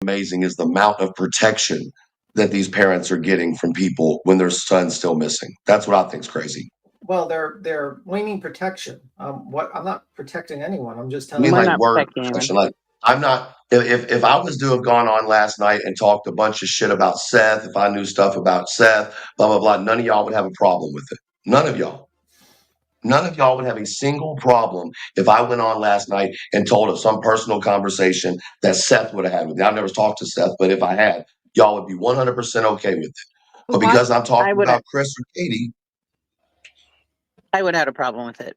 amazing is the amount of protection that these parents are getting from people when their son's still missing. That's what I think's crazy. Well, what do you mean protection? What I'm not protecting anyone. I'm just I mean, telling We're you. like not word protecting anyone. protection. Like I'm not. If I was to have gone on last night and talked a bunch of shit about Seth, if I knew stuff about Seth, blah blah blah, none of y'all would have a problem with it. None of y'all. None of y'all would have a single problem if I went on last night and told of some personal conversation that Seth would have had with me. I've never talked to Seth, but if I had, y'all would be 100% okay with it. But Why? because I'm I talking would about Chris or Katie, I would have had a problem with it.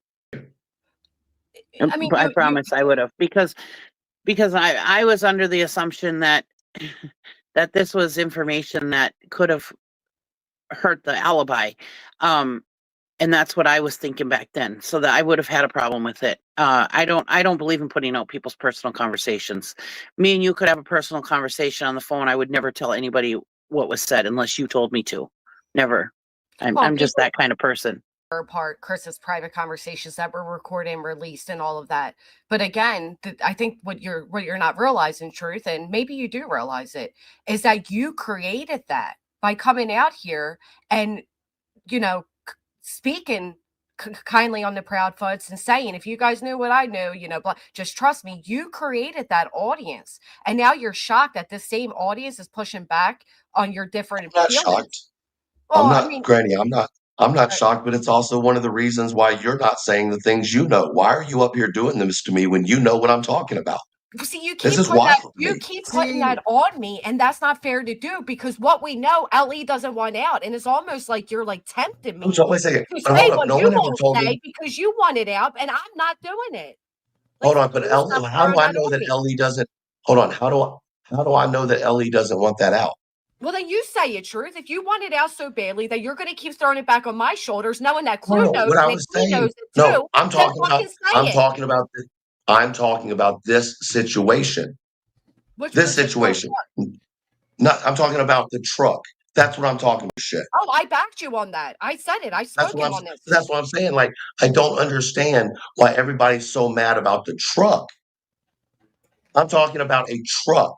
I mean, I promise I would have because I was under the assumption that that this was information that could have hurt the alibi. And that's what I was thinking back then. So that I would have had a problem with it. I don't believe in putting out people's personal conversations. Me and you could have a personal conversation on the phone. I would never tell anybody what was said unless you told me to. Never. I'm just that kind of person. Part Chris's private conversations that were recorded and released and all of that. But again, I think what you're not realizing, Truth, and maybe you do realize it, is that you created that by coming out here and speaking kindly on the Proudfoots and saying, if you guys knew what I knew, just trust me. You created that audience, and now you're shocked that this same audience is pushing back on your different I'm not feelings. shocked. Well, I'm I not, mean, Granny, I'm not shocked, but it's also one of the reasons why you're not saying the things you know. Why are you up here doing this to me when you know what I'm talking about? see, This is wild to you me. keep putting that on me, and that's not fair to do because what we know, LE doesn't want out, and it's almost like you're like tempting me So wait a second. to But say hold up. what No you one ever won't told say me. because you want it out, and I'm not doing it. Hold Like, on, but please stop How do throwing I that know on that me. LE doesn't? Hold on. How do I know that LE doesn't want that out? Well, then you say it, Truth. If you want it out so badly that you're going to keep throwing it back on my shoulders, knowing that Clue No, knows what I and that was he knows saying. it No, too, then fucking say I'm it. talking about this. I'm talking about this situation. Which This particular situation. part? Not. I'm talking about the truck. That's what I'm talking about. Shit. Oh, I backed you on that. I said it. I spoke him on this. That's what I'm saying. Like I don't understand why everybody's so mad about the truck. I'm talking about a truck.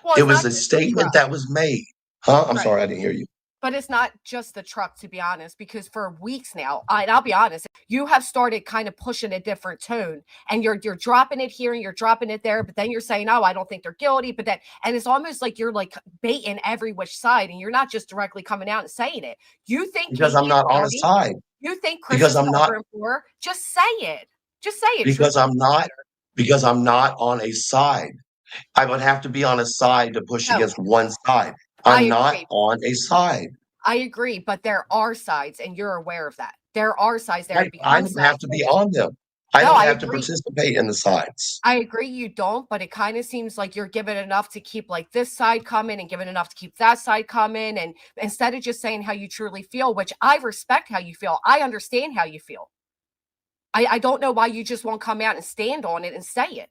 Well, It it's was not a just the statement truck. that was made. Huh? I'm Right. sorry, I didn't hear you. But it's not just the truck, to be honest, because for weeks now, and I'll be honest, you have started kind of pushing a different tone, and you're dropping it here and you're dropping it there, but then you're saying, "Oh, I don't think they're guilty," but then, and it's almost like you're like baiting every which side, and you're not just directly coming out and saying it. You think Because Katie I'm is not on a guilty? side. You think Chris Because is I'm not covering for her? Just say it. Just say it. because Truthfully. I'm not because I'm not on a side. I would have to be on a side to push No, against one side. I I'm not agree. on a side. I agree, but there are sides, and you're aware of that. There are sides. There Right? have I become don't have sides. to be on them. I No, don't I have to agree. participate in the sides. I agree you don't, but it kind of seems like you're giving enough to keep like this side coming and giving enough to keep that side coming. And instead of just saying how you truly feel, which I respect how you feel, I understand how you feel. I don't know why you just won't come out and stand on it and say it.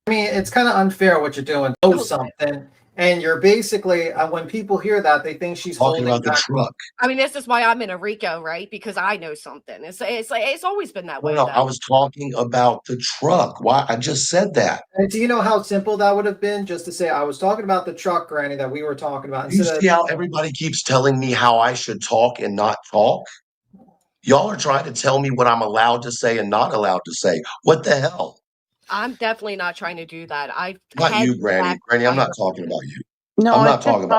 I mean, it's kind of unfair what you're doing. Know something, and you're basically when people hear that, they think she's Talking holding about the back. truck. I mean, this is why I'm in a RICO, right? Because I know something. It's always been that way. No, I was talking about the truck. Why? I just said that. And do you know how simple that would have been just to say I was talking about the truck, Granny, that we were talking about You instead of see how everybody keeps telling me how I should talk and not talk? Y'all are trying to tell me what I'm allowed to say and not allowed to say. What the hell? I'm definitely not trying to do that. I Not had you, Granny. back Granny, I'm not 100%. talking about you. No, I'm not it's just talking about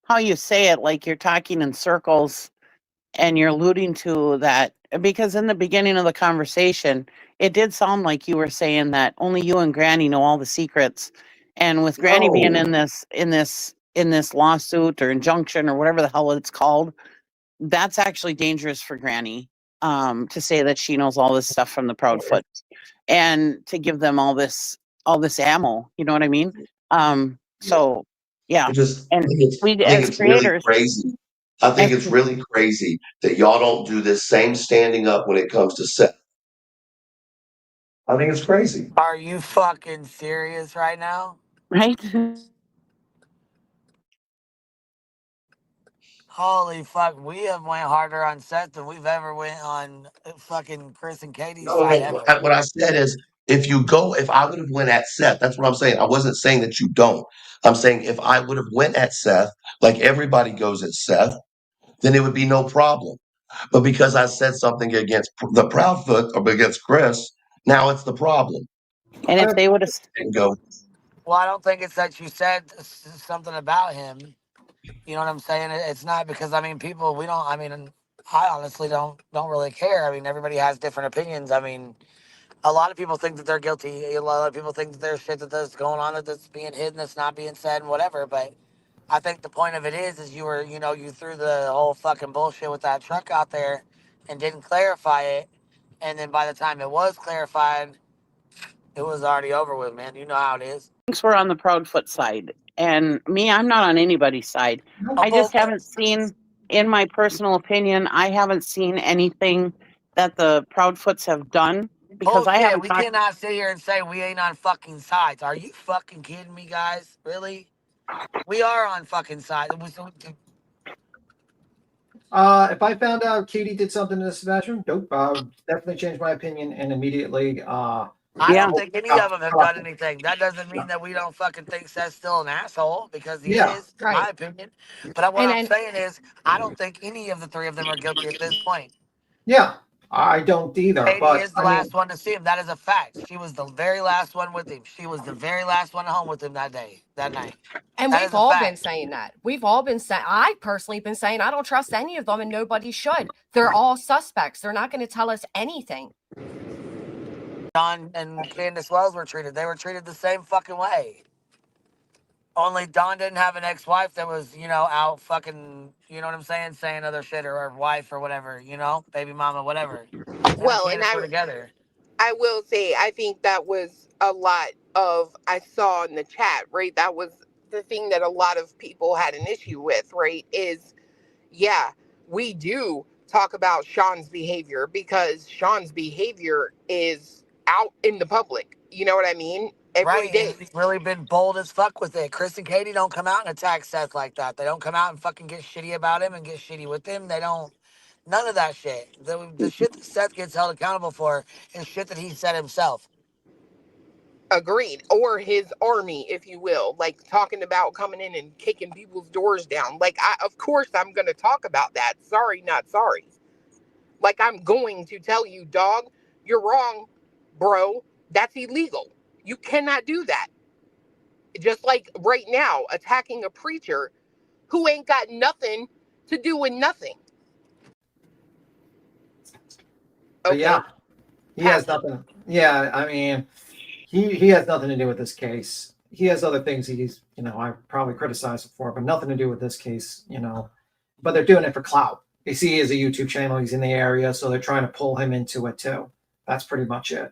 how you say it, like you're talking in circles and you're alluding to that because in the beginning of the conversation, it did sound like you were saying that only you and Granny know all the secrets. And with Granny being No. in this lawsuit or injunction or whatever the hell it's called, that's actually dangerous for Granny. To say that she knows all this stuff from the Proudfoot and to give them all this ammo, you know what I mean? So yeah. I And we I think as it's really creators, crazy. I think as it's really crazy that y'all don't do this same standing up when it comes to Seth. I think it's crazy. Are you fucking serious right now? right? Holy fuck, we have went harder on Seth than we've ever went on fucking Chris and Katie's No, side no. ever. What I said is, if I would have went at Seth, that's what I'm saying. I wasn't saying that you don't. I'm saying if I would have went at Seth, like everybody goes at Seth, then it would be no problem. But because I said something against the Proudfoot or against Chris, now it's the problem. And if they would have, And go, Well, I don't think it's that you said something about him. You know what I'm saying? It's not because I mean people. We don't. I mean, I honestly don't really care. I mean, everybody has different opinions. I mean, a lot of people think that they're guilty. A lot of people think that there's shit that's going on that's being hidden, that's not being said, and whatever. But I think the point of it is you were, you threw the whole fucking bullshit with that truck out there and didn't clarify it. And then by the time it was clarified, it was already over with, man. You know how it is. thinks we're on the Proudfoot side. And me, I'm not on anybody's side. I just haven't seen, in my personal opinion, I haven't seen anything that the Proudfoots have done because I haven't We talked. cannot sit here and say we ain't on fucking sides. Are you fucking kidding me, guys? Really? We are on fucking sides. If I found out Katie did something to Sebastian, nope, definitely change my opinion and immediately. I Yeah. don't think any of them have done anything. That doesn't mean that we don't fucking think Seth's still an asshole, because he Yeah. is, in my Right. opinion. But what And I'm then saying is, I don't think any of the three of them are guilty at this point. Yeah, I don't either. Katie But is the I mean, last one to see him. That is a fact. She was the very last one with him. She was the very last one home with him that night. and That we've is a all fact. been saying that. We've all been saying, I personally been saying I don't trust any of them and nobody should. They're all suspects. They're not going to tell us anything. Don and Candace Wells were treated. They were treated the same fucking way. Only Don didn't have an ex-wife that was, out fucking, you know what I'm saying other shit, or wife or whatever, baby mama, whatever. Well, and We're together. I will say, I think that was a lot of, I saw in the chat, right? That was the thing that a lot of people had an issue with, right? Is, yeah, we do talk about Sean's behavior because Sean's behavior is out in the public. You know what I mean? Every Right, day. and he's really been bold as fuck with it. Chris and Katie don't come out and attack Seth like that. They don't come out and fucking get shitty about him and get shitty with him. They don't. None of that shit. The shit that Seth gets held accountable for is shit that he said himself. Agreed. Or his army, if you will, like talking about coming in and kicking people's doors down. Like, of course, I'm going to talk about that. Sorry, not sorry. Like, I'm going to tell you, dog, you're wrong, bro. That's illegal. You cannot do that. Just like right now, attacking a preacher who ain't got nothing to do with nothing. but Okay. yeah, he has nothing. Yeah, I mean, he has nothing to do with this case. He has other things he's, I probably criticize him for, but nothing to do with this case, But they're doing it for clout. They see he has a YouTube channel. He's in the area, so they're trying to pull him into it too. That's pretty much it.